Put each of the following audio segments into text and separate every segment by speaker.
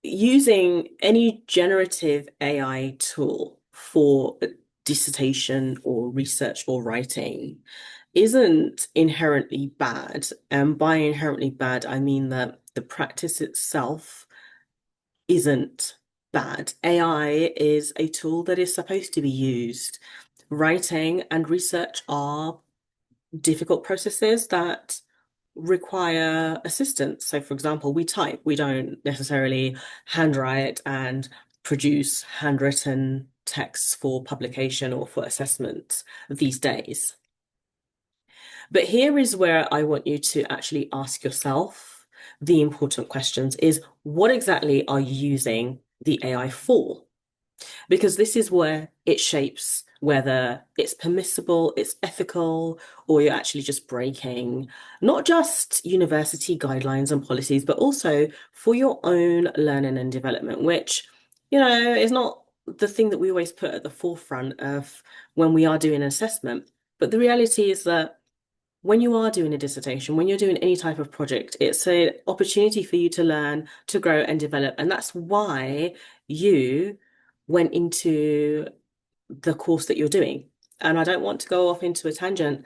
Speaker 1: using any generative AI tool for a dissertation or research or writing isn't inherently bad. And by inherently bad, I mean that the practice itself isn't bad. AI is a tool that is supposed to be used. Writing and research are difficult processes that require assistance. So, for example, we type, we don't necessarily handwrite and produce handwritten texts for publication or for assessment these days. But here is where I want you to actually ask yourself the important questions is what exactly are you using the AI for? Because this is where it shapes whether it's permissible, it's ethical, or you're actually just breaking not just university guidelines and policies, but also for your own learning and development, which, is not the thing that we always put at the forefront of when we are doing an assessment. But the reality is that when you are doing a dissertation, when you're doing any type of project, it's an opportunity for you to learn, to grow and develop. And that's why you went into the course that you're doing. And I don't want to go off into a tangent,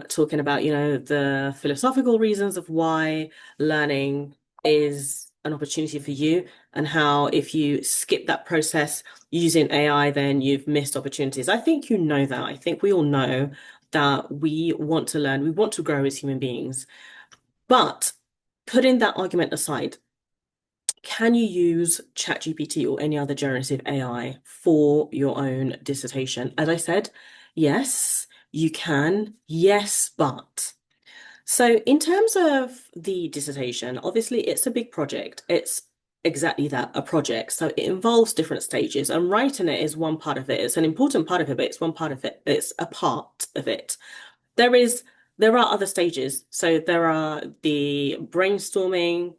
Speaker 1: talking about, the philosophical reasons of why learning is an opportunity for you and how if you skip that process using AI, then you've missed opportunities. I think you know that. I think we all know that we want to learn, we want to grow as human beings. But putting that argument aside, can you use ChatGPT or any other generative AI for your own dissertation? As I said, yes, you can. Yes, but. So, in terms of the dissertation, obviously it's a big project. It's exactly that, a project. So, it involves different stages, and writing it is one part of it. It's an important part of it, but it's one part of it. It's a part of it. There is, there are other stages. So, there are the brainstorming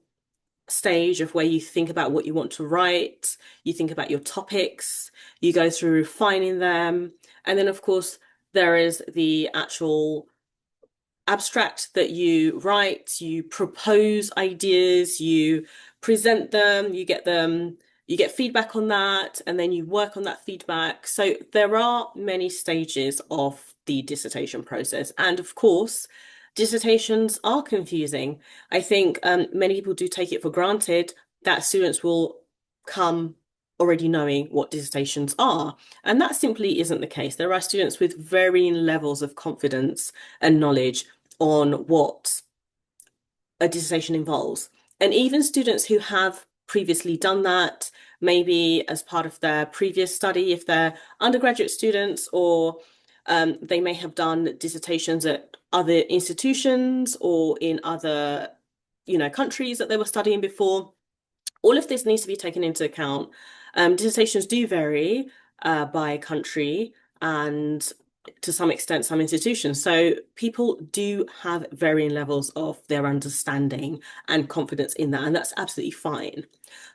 Speaker 1: stage of where you think about what you want to write, you think about your topics, you go through refining them, and then, of course, there is the actual abstract that you write, you propose ideas, you present them, you get feedback on that, and then you work on that feedback. So there are many stages of the dissertation process. And of course, dissertations are confusing. I think many people do take it for granted that students will come already knowing what dissertations are. And that simply isn't the case. There are students with varying levels of confidence and knowledge on what a dissertation involves. And even students who have previously done that, maybe as part of their previous study, if they're undergraduate students, or they may have done dissertations at other institutions or in other, countries that they were studying before. All of this needs to be taken into account. Dissertations do vary by country and to some extent, some institutions. So people do have varying levels of their understanding and confidence in that, and that's absolutely fine.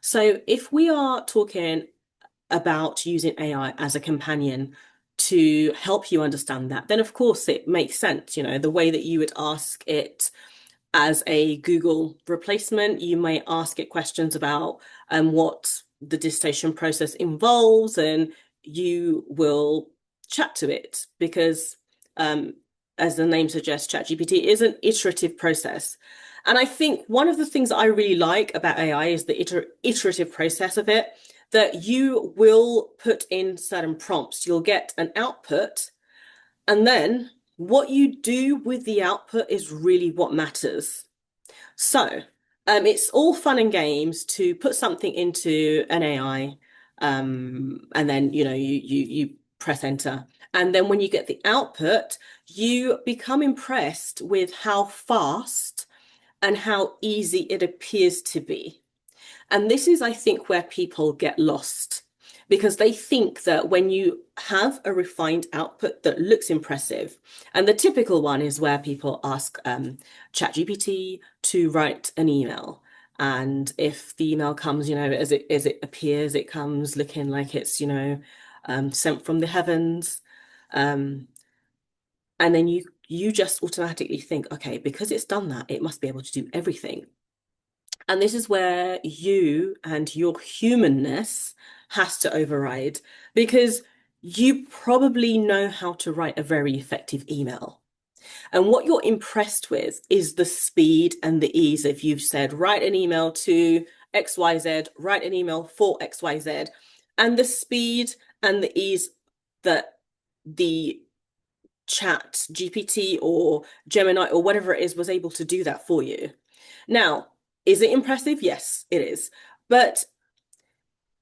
Speaker 1: So if we are talking about using AI as a companion to help you understand that, then of course it makes sense. The way that you would ask it as a Google replacement, you may ask it questions about what the dissertation process involves, and you will chat to it because, as the name suggests, ChatGPT is an iterative process. And I think one of the things that I really like about AI is the iterative process of it, that you will put in certain prompts, you'll get an output, and then what you do with the output is really what matters. So, it's all fun and games to put something into an AI, and then you press enter, and then when you get the output, you become impressed with how fast and how easy it appears to be. And this is, I think, where people get lost because they think that when you have a refined output that looks impressive, and the typical one is where people ask ChatGPT to write an email. And if the email comes, as it appears, it comes looking like it's, sent from the heavens. Um, and then you just automatically think, okay, because it's done that, it must be able to do everything. And this is where you and your humanness has to override because you probably know how to write a very effective email. And what you're impressed with is the speed and the ease. If you've said, write an email to XYZ, write an email for XYZ, and the speed and the ease that the chat GPT or Gemini or whatever it is was able to do that for you. Now, is it impressive? Yes, it is. But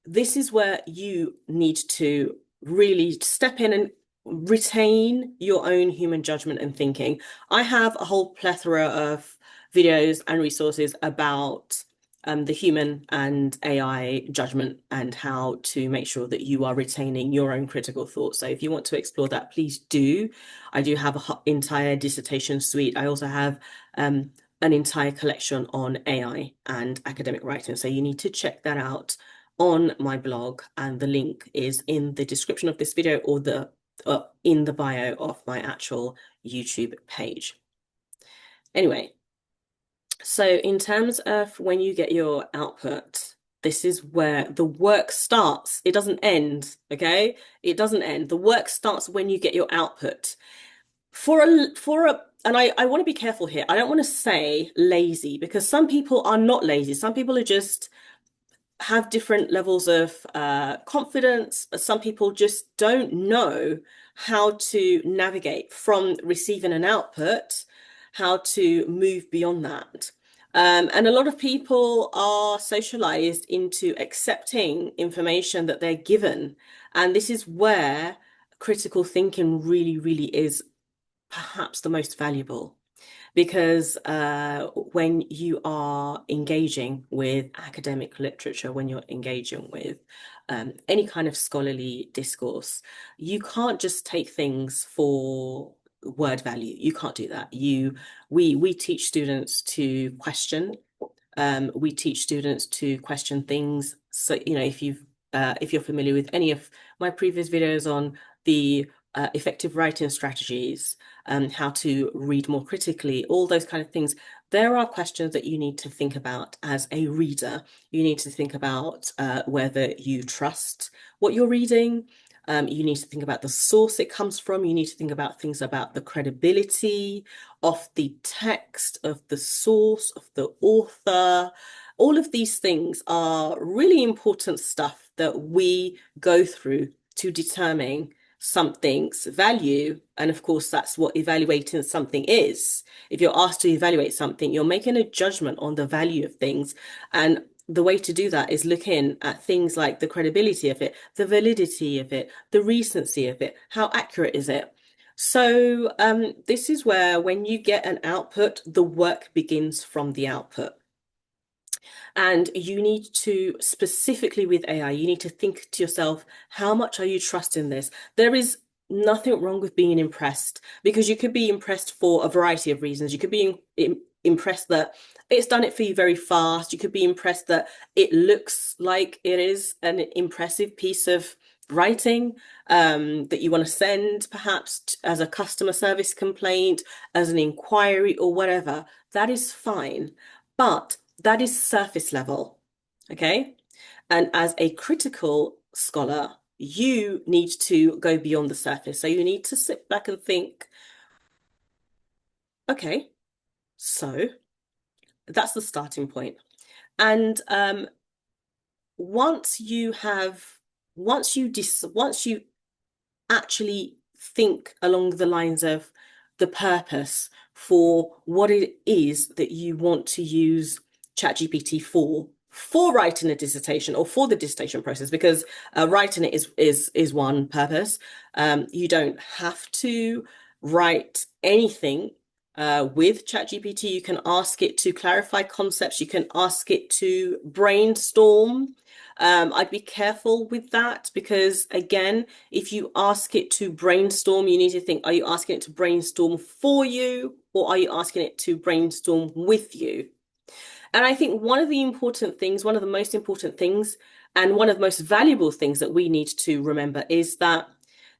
Speaker 1: this is where you need to really step in and retain your own human judgment and thinking. I have a whole plethora of videos and resources about the human and AI judgment and how to make sure that you are retaining your own critical thought. So if you want to explore that, please do. I do have an entire dissertation suite. I also have an entire collection on AI and academic writing. So you need to check that out on my blog, and the link is in the description of this video or the in the bio of my actual YouTube page. Anyway, so in terms of when you get your output, this is where the work starts. It doesn't end, okay? It doesn't end. The work starts when you get your output. And I want to be careful here. I don't want to say lazy because some people are not lazy. Some people are just have different levels of confidence. Some people just don't know how to navigate from receiving an output, how to move beyond that. And a lot of people are socialized into accepting information that they're given. And this is where critical thinking really, really is perhaps the most valuable because when you are engaging with academic literature, when you're engaging with any kind of scholarly discourse, you can't just take things for word value. You can't do that. We teach students to question. We teach students to question things. So, you know, if you're familiar with any of my previous videos on the effective writing strategies, how to read more critically, all those kind of things. There are questions that you need to think about as a reader. You need to think about whether you trust what you're reading. You need to think about the source it comes from. You need to think about things about the credibility of the text, of the source, of the author. All of these things are really important stuff that we go through to determine something's value. And of course, that's what evaluating something is. If you're asked to evaluate something, you're making a judgment on the value of things. And the way to do that is looking at things like the credibility of it, the validity of it, the recency of it, how accurate is it? So this is where when you get an output, the work begins from the output. And you need to, specifically with AI, you need to think to yourself, how much are you trusting this? There is nothing wrong with being impressed because you could be impressed for a variety of reasons. You could be impressed that it's done it for you very fast. You could be impressed that it looks like it is an impressive piece of writing that you want to send perhaps as a customer service complaint, as an inquiry or whatever. That is fine. But that is surface level, okay? And as a critical scholar, you need to go beyond the surface. So you need to sit back and think, okay, so that's the starting point. And once you actually think along the lines of the purpose for what it is that you want to use ChatGPT for writing a dissertation or for the dissertation process, because writing it is one purpose. You don't have to write anything with ChatGPT. You can ask it to clarify concepts. You can ask it to brainstorm. I'd be careful with that because, again, if you ask it to brainstorm, you need to think, are you asking it to brainstorm for you or are you asking it to brainstorm with you? And I think one of the important things, one of the most important things, and one of the most valuable things that we need to remember is that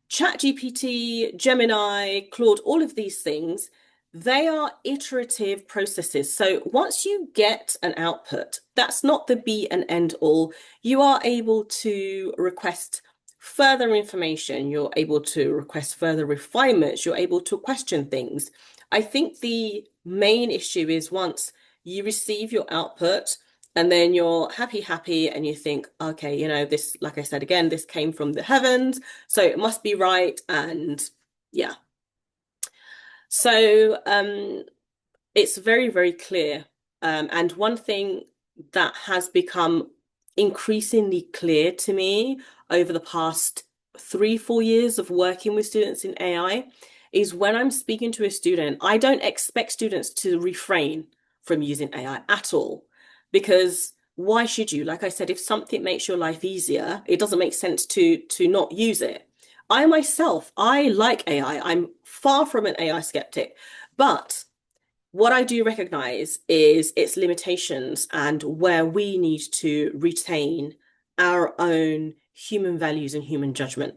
Speaker 1: ChatGPT, Gemini, Claude, all of these things, They are iterative processes. So once you get an output, that's not the be and end all. You are able to request further information. You're able to request further refinements. You're able to question things. I think the main issue is once you receive your output and then you're happy, and you think, okay, this, like I said again, this came from the heavens, so it must be right. And yeah. So it's very, very clear. And one thing that has become increasingly clear to me over the past 3, 4 years of working with students in AI is when I'm speaking to a student, I don't expect students to refrain from using AI at all. Because why should you? Like I said, if something makes your life easier, it doesn't make sense to not use it. I myself, I like AI. I'm far from an AI skeptic, but what I do recognize is its limitations and where we need to retain our own human values and human judgment.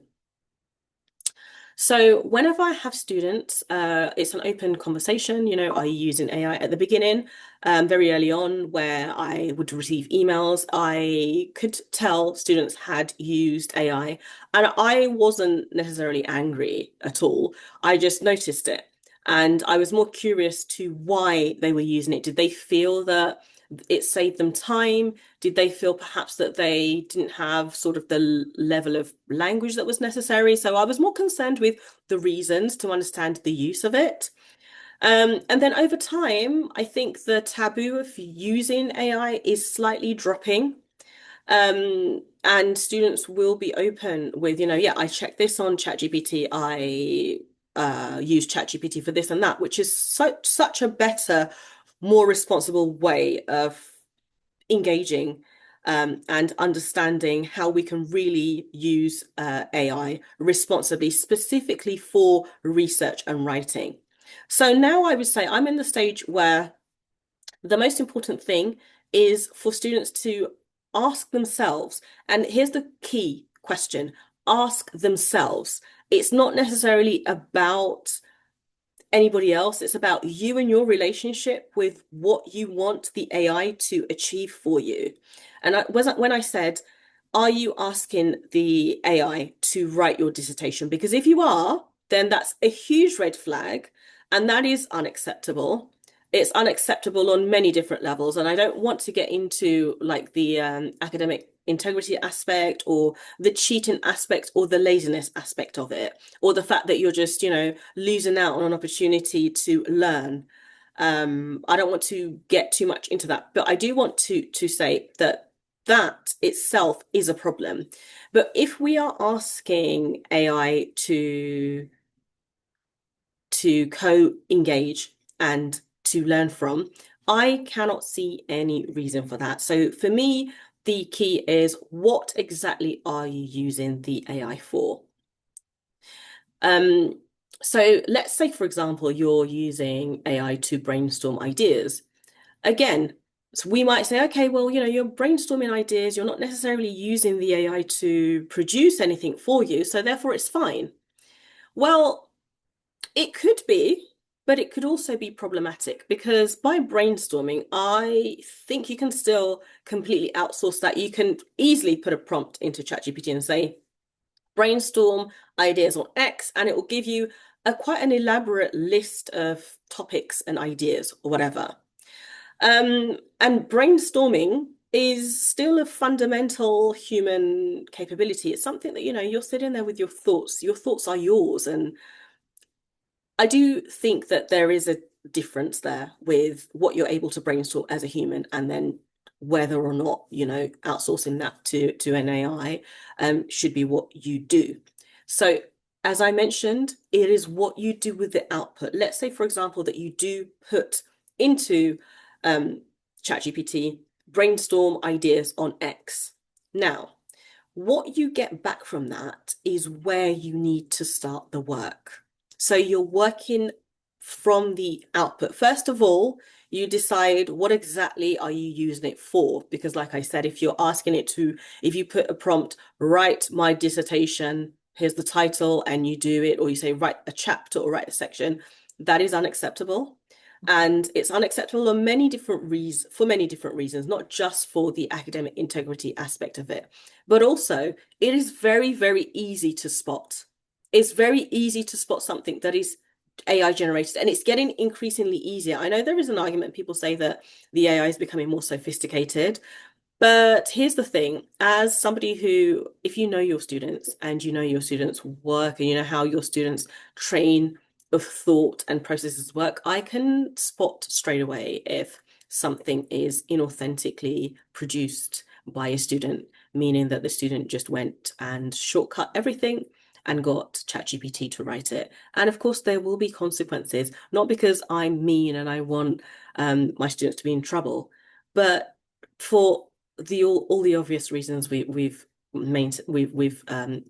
Speaker 1: So whenever I have students, it's an open conversation. I use an AI at the beginning, very early on, where I would receive emails. I could tell students had used AI, and I wasn't necessarily angry at all. I just noticed it. And I was more curious to why they were using it. Did they feel that it saved them time? Did they feel perhaps that they didn't have sort of the level of language that was necessary? So I was more concerned with the reasons to understand the use of it. And then over time, I think the taboo of using AI is slightly dropping. And students will be open with, yeah, I checked this on ChatGPT. I use ChatGPT for this and that, which is such a better, more responsible way of engaging and understanding how we can really use AI responsibly, specifically for research and writing. So now I would say I'm in the stage where the most important thing is for students to ask themselves, and here's the key question, ask themselves. It's not necessarily about anybody else. It's about you and your relationship with what you want the AI to achieve for you. And when I said, are you asking the AI to write your dissertation? Because if you are, then that's a huge red flag, and that is unacceptable. It's unacceptable on many different levels, and I don't want to get into like the academic integrity aspect or the cheating aspect or the laziness aspect of it, or the fact that you're just, losing out on an opportunity to learn. I don't want to get too much into that, but I do want to say that that itself is a problem. But if we are asking AI to co-engage and to learn from, I cannot see any reason for that. So for me, the key is what exactly are you using the AI for? Um, so let's say, for example, you're using AI to brainstorm ideas. Again, so we might say, okay, well, you're brainstorming ideas, you're not necessarily using the AI to produce anything for you, so therefore it's fine. Well, it could be, but it could also be problematic because by brainstorming, I think you can still completely outsource that. You can easily put a prompt into ChatGPT and say, brainstorm ideas on X, and it will give you quite an elaborate list of topics and ideas or whatever. And brainstorming is still a fundamental human capability. It's something that, you're sitting there with your thoughts. Your thoughts are yours, and I do think that there is a difference there with what you're able to brainstorm as a human and then whether or not, outsourcing that to an AI should be what you do. So as I mentioned, it is what you do with the output. Let's say, for example, that you do put into ChatGPT, brainstorm ideas on X. Now, what you get back from that is where you need to start the work. So you're working from the output. First of all, you decide what exactly are you using it for? Because like I said, if you're asking it to, if you put a prompt, write my dissertation, here's the title, and you do it, or you say write a chapter or write a section, that is unacceptable. And it's unacceptable on many different reasons, for many different reasons, not just for the academic integrity aspect of it, but also it is very, very easy to spot. It's very easy to spot something that is AI generated, and it's getting increasingly easier. I know there is an argument, people say that the AI is becoming more sophisticated, but here's the thing, as somebody who, if you know your students and you know your students' work and you know how your students' train of thought and processes work, I can spot straight away if something is inauthentically produced by a student, meaning that the student just went and shortcut everything and got ChatGPT to write it. And of course, there will be consequences, not because I'm mean and I want my students to be in trouble, but for all the obvious reasons we've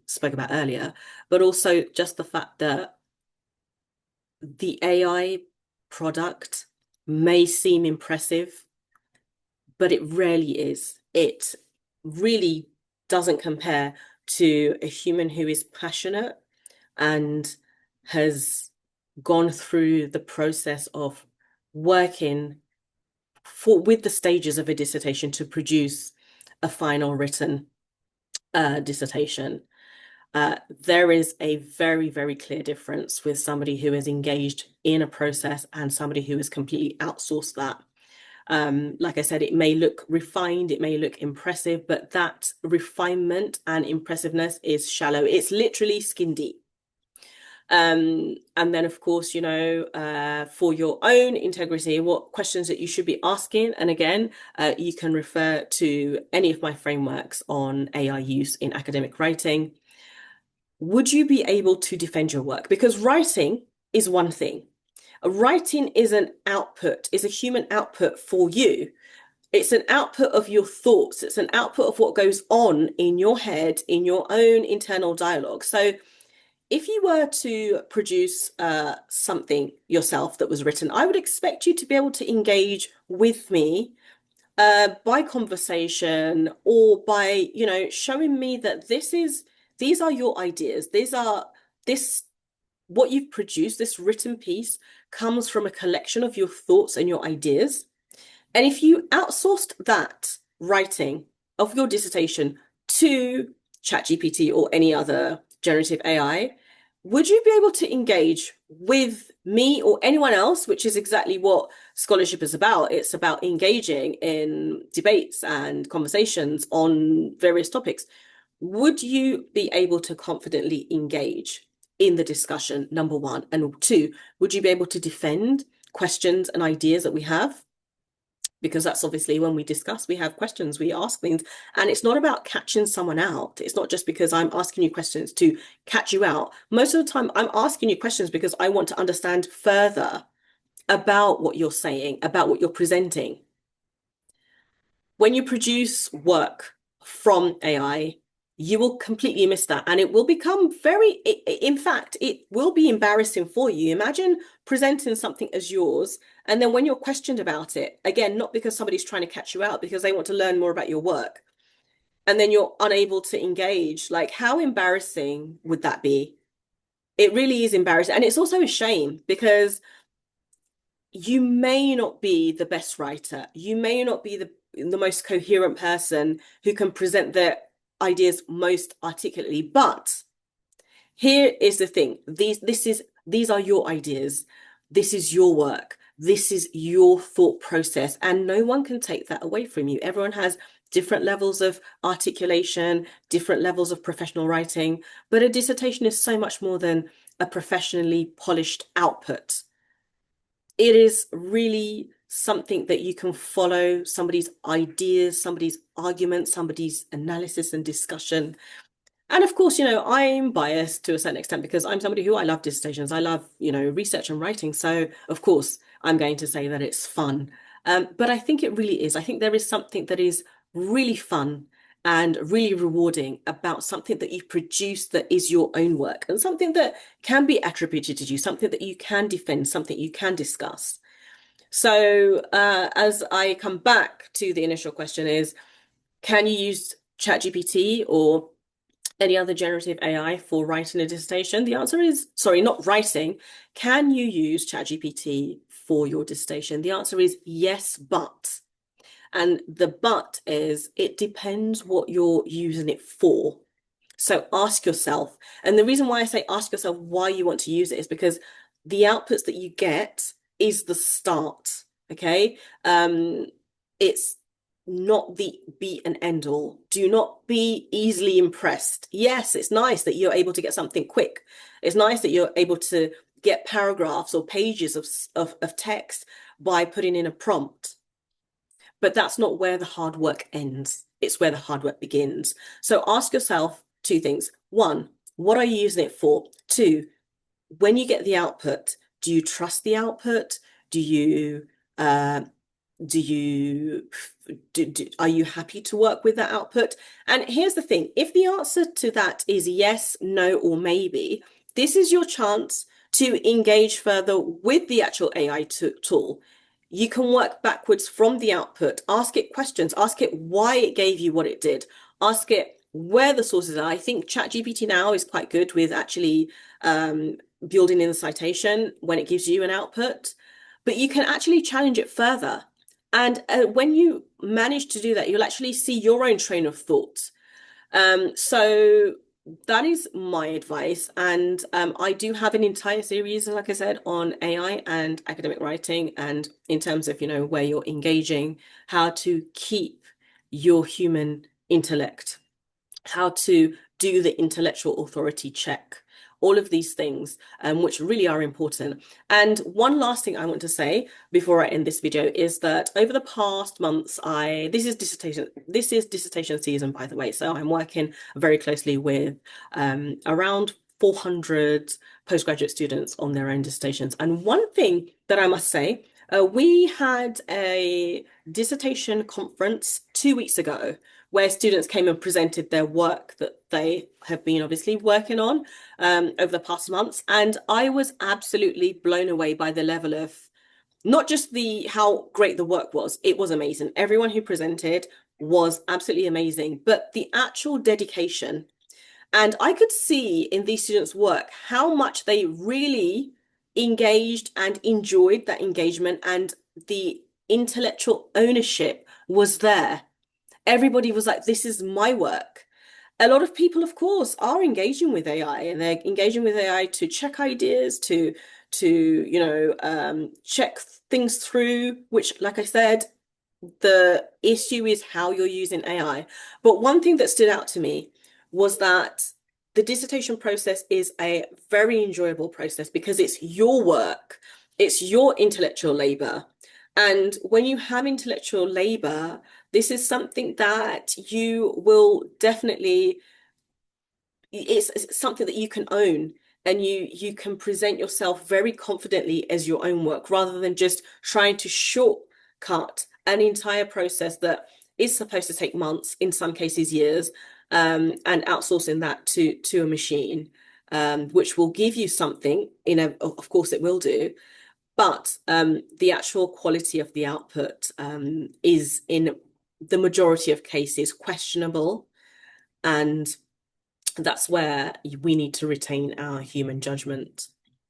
Speaker 1: spoke about earlier, but also just the fact that the AI product may seem impressive, but it rarely is. It really doesn't compare to a human who is passionate and has gone through the process of working with the stages of a dissertation to produce a final written dissertation. There is a very, very clear difference with somebody who is engaged in a process and somebody who has completely outsourced that. Like I said, it may look refined, it may look impressive, but that refinement and impressiveness is shallow. It's literally skin deep. And then, of course, for your own integrity, what questions that you should be asking. And again, you can refer to any of my frameworks on AI use in academic writing. Would you be able to defend your work? Because writing is one thing. Writing is an output, is a human output for you. It's an output of your thoughts. It's an output of what goes on in your head, in your own internal dialogue. So if you were to produce something yourself that was written, I would expect you to be able to engage with me by conversation or by, showing me that these are your ideas. This, what you've produced, this written piece comes from a collection of your thoughts and your ideas. And if you outsourced that writing of your dissertation to ChatGPT or any other generative AI, would you be able to engage with me or anyone else, which is exactly what scholarship is about? It's about engaging in debates and conversations on various topics. Would you be able to confidently engage in the discussion, number one? And two, would you be able to defend questions and ideas that we have? Because that's obviously when we discuss, we have questions, we ask things, and it's not about catching someone out. It's not just because I'm asking you questions to catch you out. Most of the time, I'm asking you questions because I want to understand further about what you're saying, about what you're presenting. When you produce work from AI, you will completely miss that. And it will become in fact, it will be embarrassing for you. Imagine presenting something as yours, and then when you're questioned about it, again, not because somebody's trying to catch you out, because they want to learn more about your work, and then you're unable to engage. Like, how embarrassing would that be? It really is embarrassing. And it's also a shame because you may not be the best writer. You may not be the most coherent person who can present their ideas most articulately. But here is the thing. These are your ideas. This is your work. This is your thought process. And no one can take that away from you. Everyone has different levels of articulation, different levels of professional writing. But a dissertation is so much more than a professionally polished output. It is really something that you can follow somebody's ideas, somebody's argument, somebody's analysis and discussion. And of course, I'm biased to a certain extent because I'm somebody who I love dissertations. I love, research and writing. So of course, I'm going to say that it's fun. But I think it really is. I think there is something that is really fun and really rewarding about something that you've produced that is your own work and something that can be attributed to you, something that you can defend, something you can discuss. So as I come back to the initial question is, can you use ChatGPT or any other generative AI for writing a dissertation? The answer is, sorry, not writing. Can you use ChatGPT for your dissertation? The answer is yes, but. And the but is it depends what you're using it for. So ask yourself, and the reason why I say ask yourself why you want to use it is because the outputs that you get is the start. Okay. It's not the be and end all. Do not be easily impressed. Yes, it's nice that you're able to get something quick. It's nice that you're able to get paragraphs or pages of text by putting in a prompt. But that's not where the hard work ends. It's where the hard work begins. So ask yourself two things. One, what are you using it for? Two, when you get the output, do you trust the output? Do you uh, do you are you happy to work with that output? And here's the thing, if the answer to that is yes, no, or maybe, this is your chance to engage further with the actual AI tool. You can work backwards from the output, ask it questions, ask it why it gave you what it did, ask it where the sources are. I think ChatGPT now is quite good with actually building in the citation when it gives you an output, but you can actually challenge it further. And when you manage to do that, you'll actually see your own train of thought. So that is my advice. And I do have an entire series, like I said, on AI and academic writing, and in terms of, where you're engaging, how to keep your human intellect, how to do the intellectual authority check, all of these things, which really are important. And one last thing I want to say before I end this video is that over the past months, this is dissertation season, by the way. So I'm working very closely with around 400 postgraduate students on their own dissertations. And one thing that I must say, we had a dissertation conference 2 weeks ago where students came and presented their work that they have been obviously working on over the past months. And I was absolutely blown away by the level of not just how great the work was, it was amazing. Everyone who presented was absolutely amazing, but the actual dedication. And I could see in these students' work how much they really engaged and enjoyed that engagement, and the intellectual ownership was there. Everybody was like, this is my work. A lot of people, of course, are engaging with AI, and they're engaging with AI to check ideas, to check things through, which, like I said, the issue is how you're using AI. But one thing that stood out to me was that the dissertation process is a very enjoyable process because it's your work, it's your intellectual labor. And when you have intellectual labor, this is something that you will definitely, it's something that you can own, and you can present yourself very confidently as your own work rather than just trying to shortcut an entire process that is supposed to take months, in some cases years, and outsourcing that to a machine, which will give you something, of course it will do, but the actual quality of the output is in the majority of cases questionable, and that's where we need to retain our human judgment.